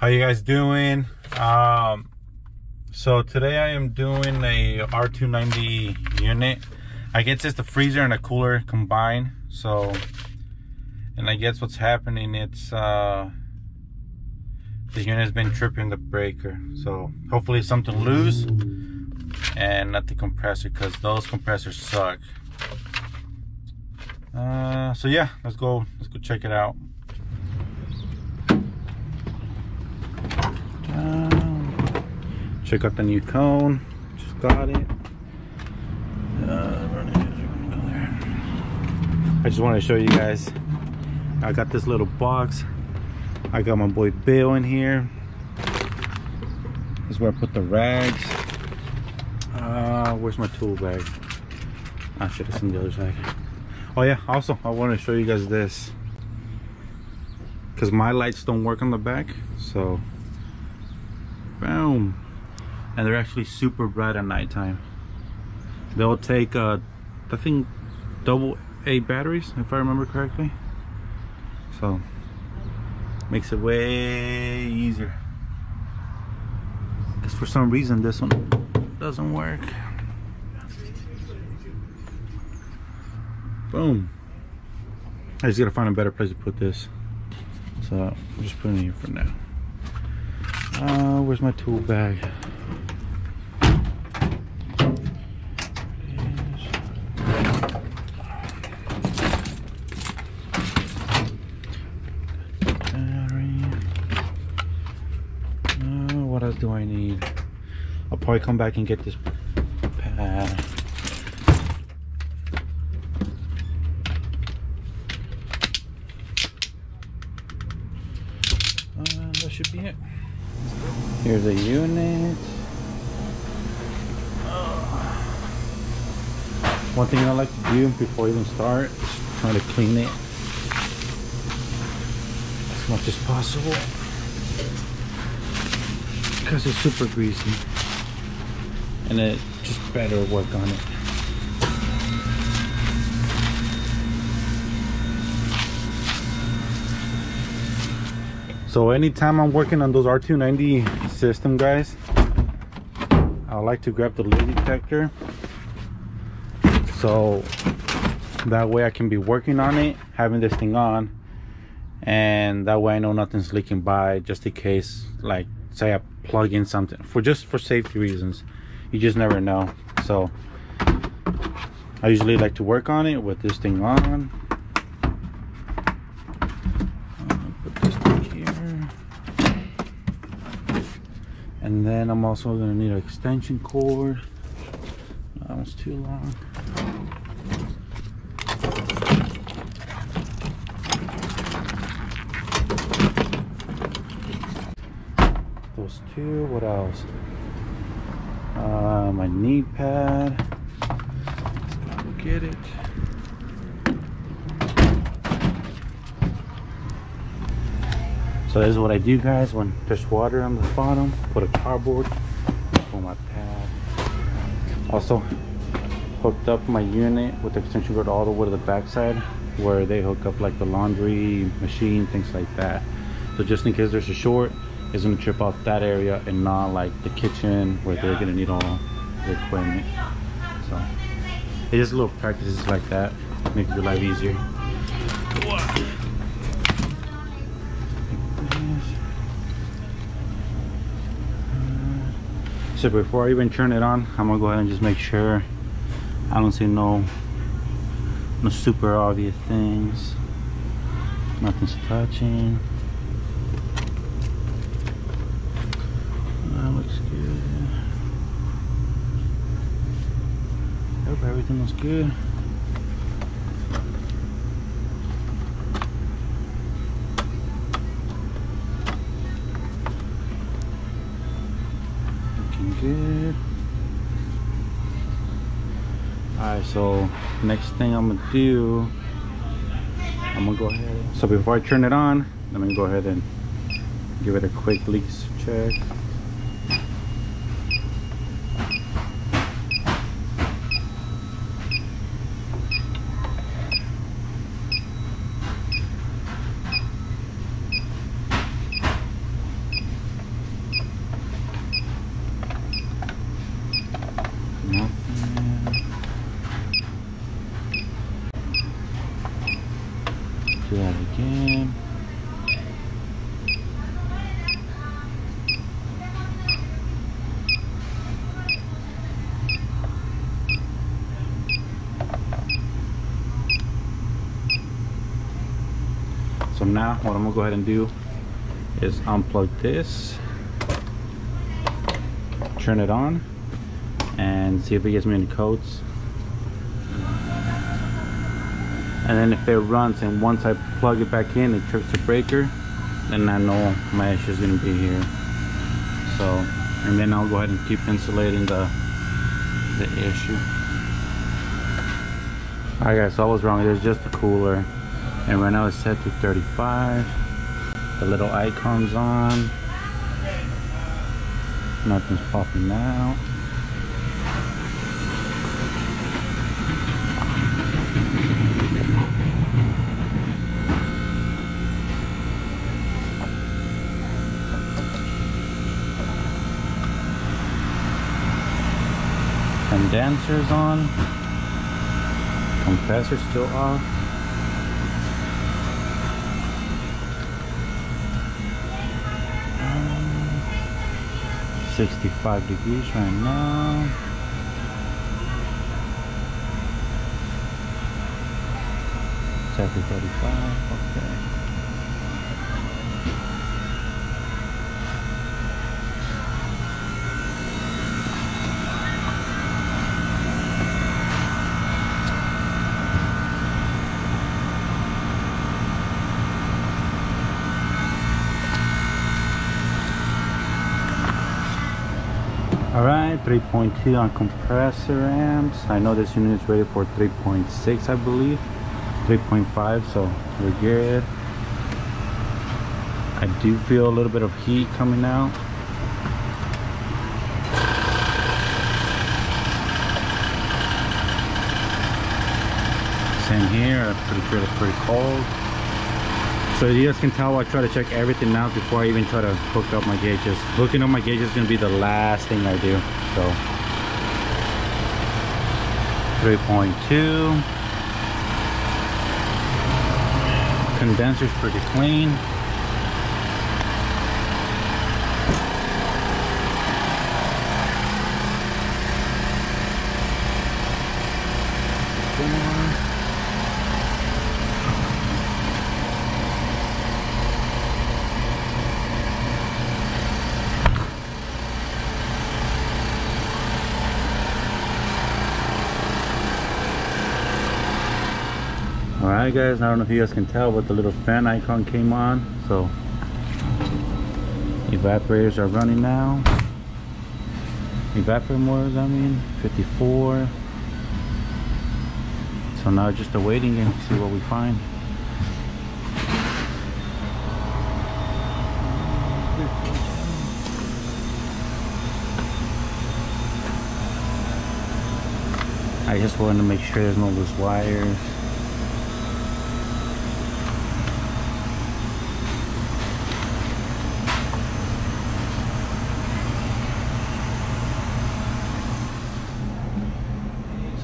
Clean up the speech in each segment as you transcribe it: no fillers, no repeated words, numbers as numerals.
How you guys doing? So today I am doing a R290 unit. I guess it's the freezer and the cooler combined. So, and I guess what's happening, it's the unit's been tripping the breaker. So hopefully something loose and not the compressor, because those compressors suck. So yeah, let's go check it out. Check out the new cone. Just got it. I just wanted to show you guys. I got this little box. I got my boy Bill in here. This is where I put the rags. Where's my tool bag? I should have seen the other side. Oh yeah, also I want to show you guys this, because my lights don't work on the back. So boom. And they're actually super bright at nighttime. They'll take I think AA batteries, if I remember correctly. So makes it way easier, because for some reason this one doesn't work. Boom. I just gotta find a better place to put this, so I'm just putting it here for now. Where's my tool bag? What else do I need? I'll probably come back and get this pad. That should be it. Here's a unit. One thing I like to do before I even start is try to clean it as much as possible, because it's super greasy and it just better work on it. So anytime I'm working on those R290 system, guys, I like to grab the leak detector, so that way I can be working on it, having this thing on, and that way I know nothing's leaking by, just in case, like say I plug in something for safety reasons. You just never know. So I usually like to work on it with this thing on. Put this thing here, and then I'm also gonna need an extension cord. That one's too long. Those two. What else? My knee pad. Let's go get it. So this is what I do, guys, when there's water on the bottom. Put a cardboard for my pad. Also hooked up my unit with the extension cord all the way to the back side, where they hook up like the laundry machine, things like that. So just in case there's a short, it's gonna trip out that area and not like the kitchen where they're gonna need all the equipment. So it's just little practices like that, make your life easier. So before I even turn it on, I'm gonna go ahead and just make sure I don't see no super obvious things. Nothing's touching. That looks good. Hope everything looks good. Looking good. Alright, so next thing I'm gonna do, I'm gonna go ahead. So before I turn it on, I'm gonna go ahead and give it a quick leaks check. Do that again. So now what I'm gonna go ahead and do is unplug this, turn it on, and see if it gives me any codes. And then if it runs, and once I plug it back in, it trips the breaker, then I know my issue is gonna be here. So, and then I'll go ahead and keep insulating the issue. Alright guys, so I was wrong. It is just the cooler. And right now it's set to 35. The little icon's on. Nothing's popping out. Condenser's on. Compressor's still off. 65 degrees right now. Set to 35, okay. Alright, 3.2 on compressor amps. I know this unit is rated for 3.6, I believe. 3.5, so we're good. I do feel a little bit of heat coming out. Same here, I'm pretty sure it's pretty cold. So you guys can tell I try to check everything out before I even try to hook up my gauges. Hooking up my gauges is going to be the last thing I do. So 3.2. Condenser's pretty clean. Alright guys, I don't know if you guys can tell, but the little fan icon came on. So evaporators are running now. Evaporator motors, I mean, 54. So now just awaiting and see what we find. I just wanted to make sure there's no loose wires.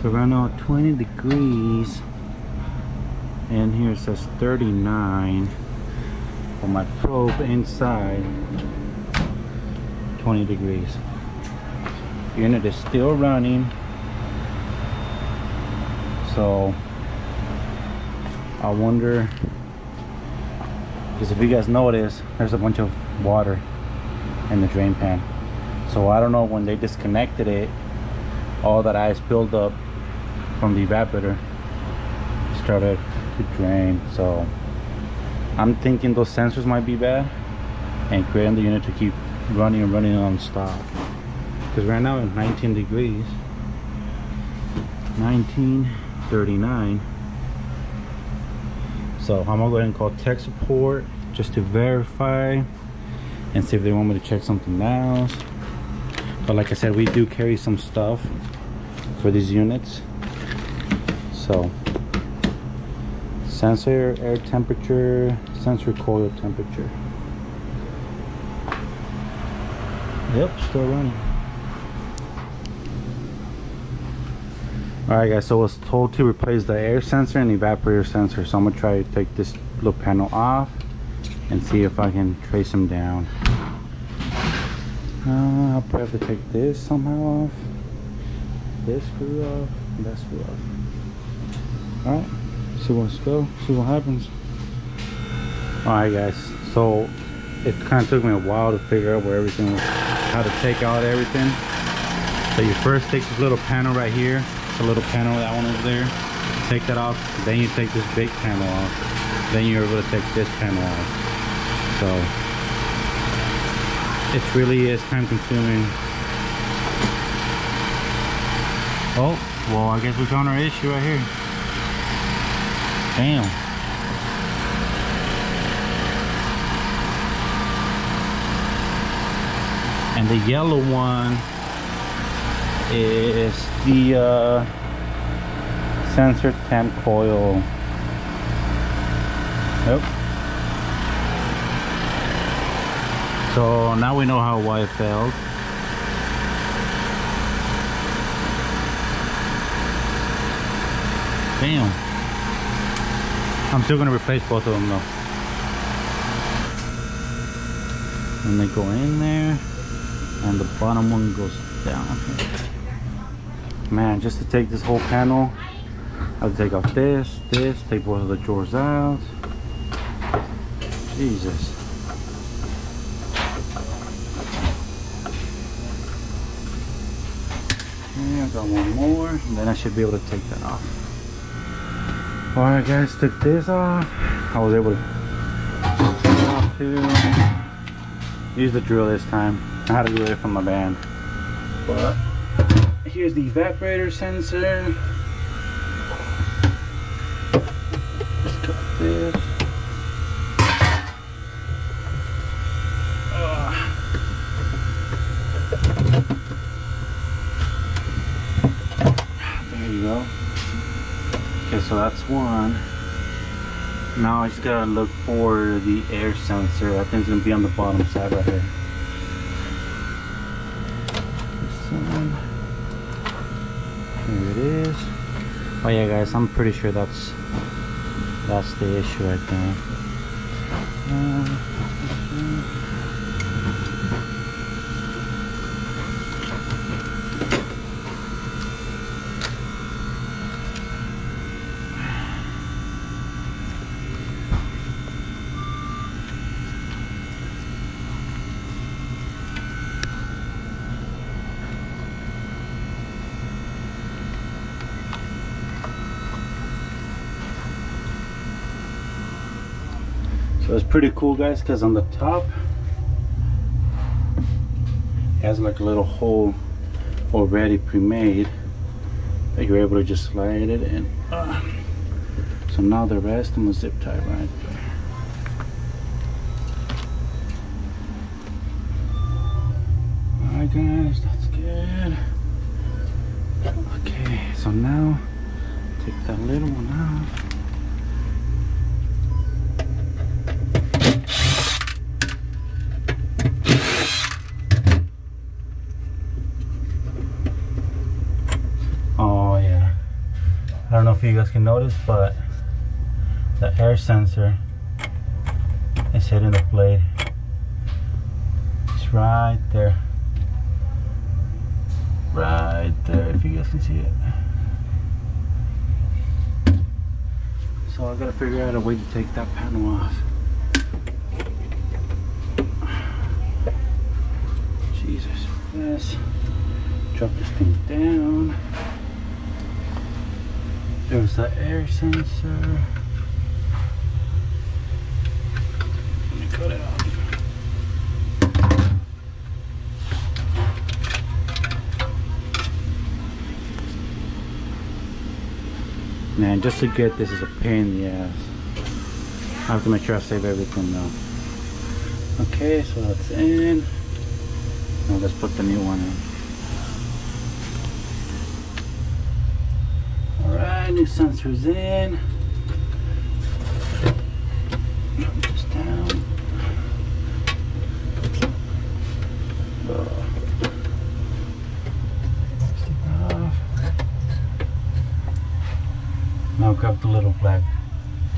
So right now 20 degrees, and here it says 39 on my probe inside. 20 degrees. Unit is still running, so I wonder, because if you guys notice, there's a bunch of water in the drain pan. So I don't know, when they disconnected it, all that ice built up from the evaporator started to drain. So I'm thinking those sensors might be bad and creating the unit to keep running and running non-stop. Because right now it's 19 degrees, 1939. So I'm gonna go ahead and call tech support just to verify and see if they want me to check something else. But like I said, we do carry some stuff for these units. So sensor air temperature, sensor coil temperature. Yep, still running. Alright guys, so I was told to replace the air sensor and evaporator sensor, so I'm gonna try to take this little panel off and see if I can trace them down. I'll probably have to take this somehow off, this screw off, and that screw off. Alright, see what happens. Alright guys, so it kind of took me a while to figure out where everything was, how to take out everything. So you first take this little panel right here, the little panel, that one over there, take that off, then you take this big panel off, then you're able to take this panel off. So it really is time consuming. Oh, well, I guess we found our issue right here. Damn. And the yellow one is the sensor temp coil. Yep. So now we know why it failed. Damn. I'm still gonna replace both of them though. And they go in there, and the bottom one goes down. Man, just to take this whole panel, I have to take off this, take both of the drawers out. Jesus. Okay, I got one more, and then I should be able to take that off. Alright guys, took this off. I was able to take it off too. Use the drill this time. I had to do it from my band. But here's the evaporator sensor. Just cut this. There you go. Okay, so that's one. Now I just gotta look for the air sensor. I think it's gonna be on the bottom side right here. Here it is. Oh yeah guys, I'm pretty sure that's the issue right there. So it's pretty cool guys, because on the top it has like a little hole already pre-made that you're able to just slide it in. So now the rest I'm gonna zip tie right there. Alright guys, that's good. Okay, so now take that little one off. I don't know if you guys can notice, but the air sensor is hitting the blade. It's right there. Right there, if you guys can see it. So I gotta figure out a way to take that panel off. Jesus. Yes. Drop this thing down. There's the air sensor. Let me cut it off. Man, just to get this is a pain in the ass. I have to make sure I save everything now. Okay, so that's in. Now let's put the new one in. New sensors in. Drop this down. Stick it off. out the little black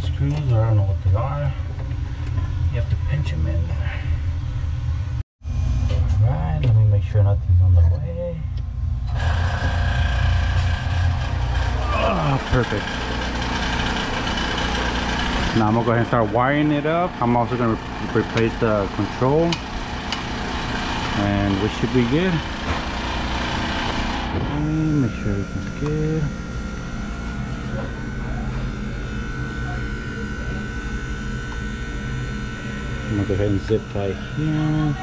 screws, or I don't know what they are. You have to pinch them in there. Alright, let me make sure nothing's on the way. Oh, perfect. Now I'm gonna go ahead and start wiring it up. I'm also gonna replace the control, and we should be good. Okay, make sure everything's good. I'm gonna go ahead and zip tie here.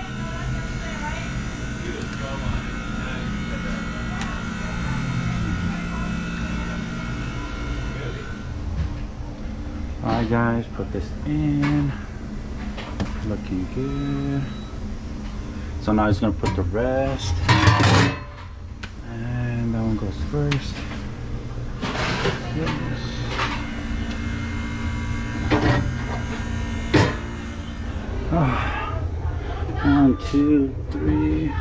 Alright guys, put this in. Looking good. So now it's gonna put the rest. And that one goes first. Yes. Oh. 1, 2, 3, 4.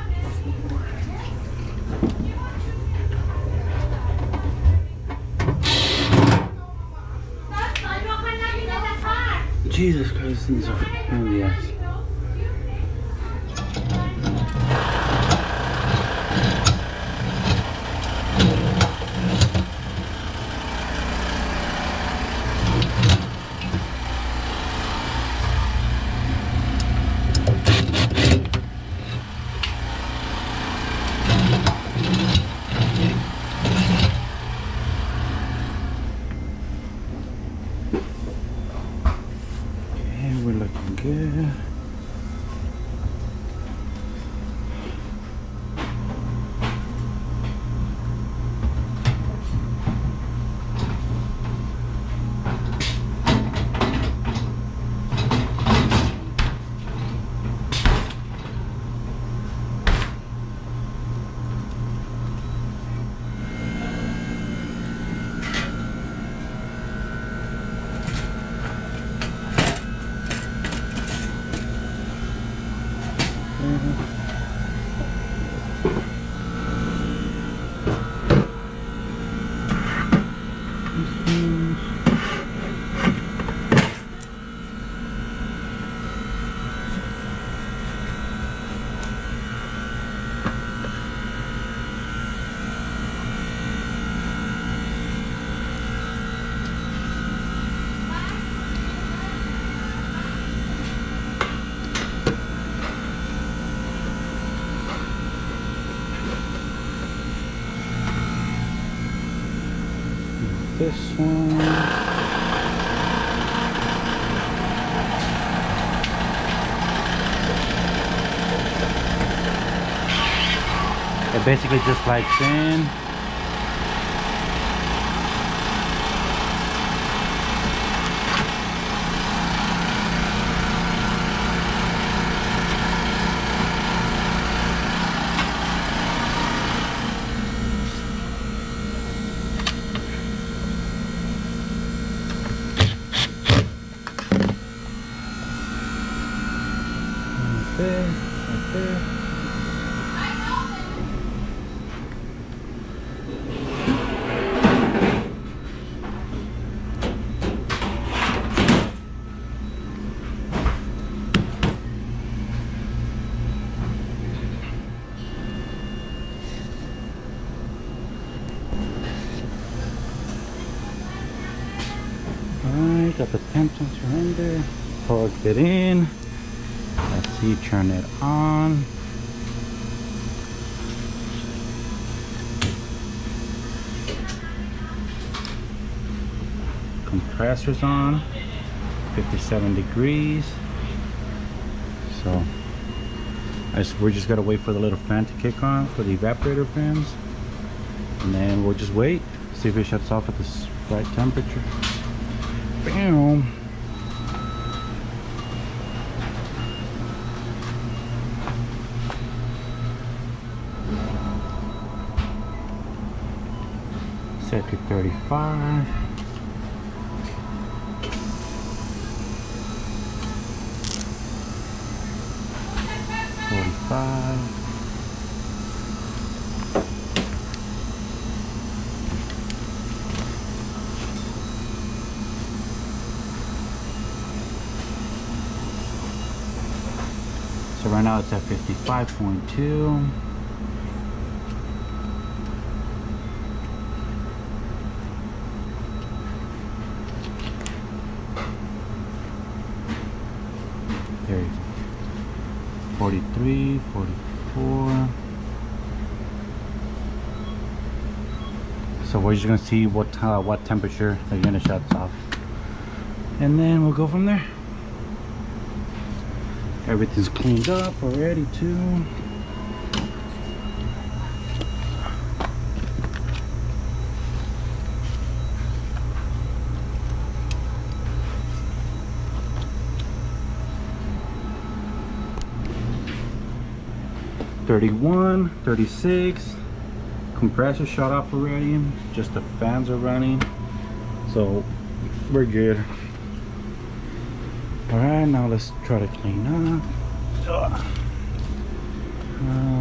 Jesus Christ, these are pain in the ass. We're looking good. This one. It basically just slides in. Right there. Alright, got the temp sensor in there. Plugged it in. Let's see, turn it on. Compressor's on, 57 degrees. So we're just gotta wait for the little fan to kick on for the evaporator fans, and then we'll just wait, see if it shuts off at the right temperature. Bam. Set to 35. 45. So right now it's at 55.2. There you go. 43, 44. So we're just gonna see what temperature the unit shuts off, and then we'll go from there. Everything's cleaned up already too. $31, $36. Compressor shut off already. Just the fans are running, so we're good. All right, now let's try to clean up.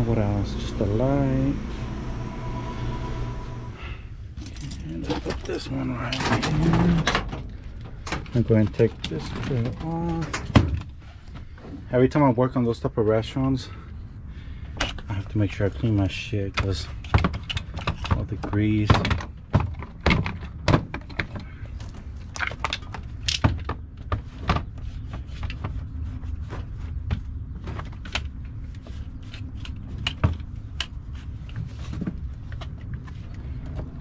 What else? Just the light. And let's put this one right here. I'm going to take this grill off. Every time I work on those type of restaurants, I have to make sure I clean my shit because all the grease.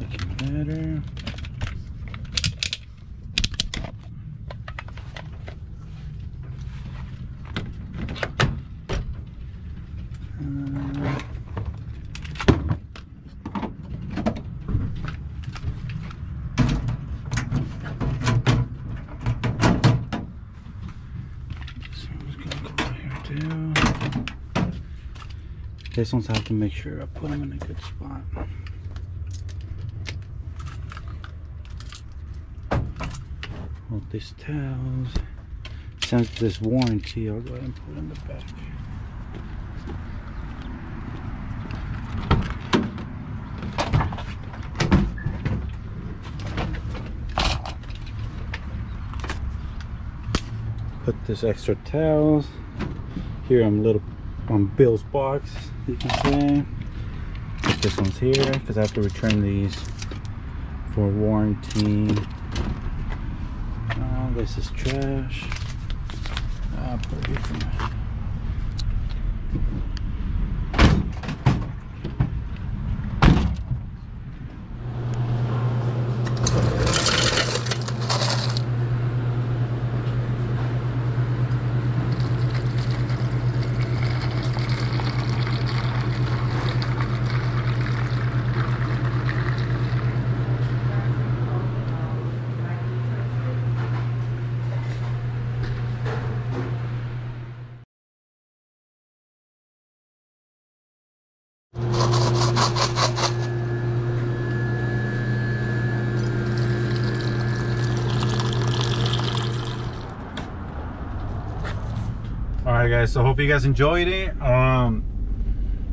Looking better. This one's I have to make sure I put them in a good spot. All these towels. Since this warranty, I'll go ahead and put it in the back. Put this extra towels here. I'm a little on Bill's box, you can say. Put this one's here because I have to return these for warranty. This is trash. I'll put it here for now. Alright guys, so hope you guys enjoyed it.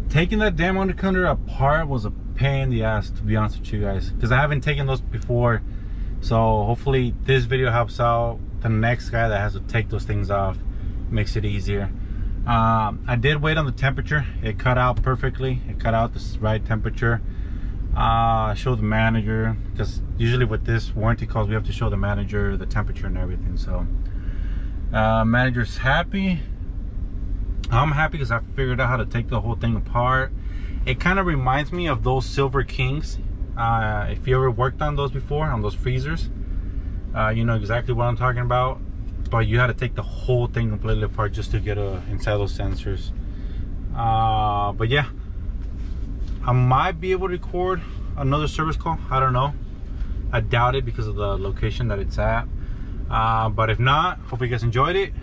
Taking that damn undercutter apart was a pain in the ass, to be honest with you guys, because I haven't taken those before. So hopefully this video helps out the next guy that has to take those things off, makes it easier. I did wait on the temperature. It cut out perfectly. It cut out the right temperature. I showed the manager, because usually with this warranty calls we have to show the manager the temperature and everything. So manager's happy. I'm happy because I figured out how to take the whole thing apart. It kind of reminds me of those Silver Kings. If you ever worked on those before, on those freezers, you know exactly what I'm talking about. But you had to take the whole thing completely apart just to get inside those sensors. But yeah, I might be able to record another service call. I don't know. I doubt it because of the location that it's at. But if not, hope you guys enjoyed it.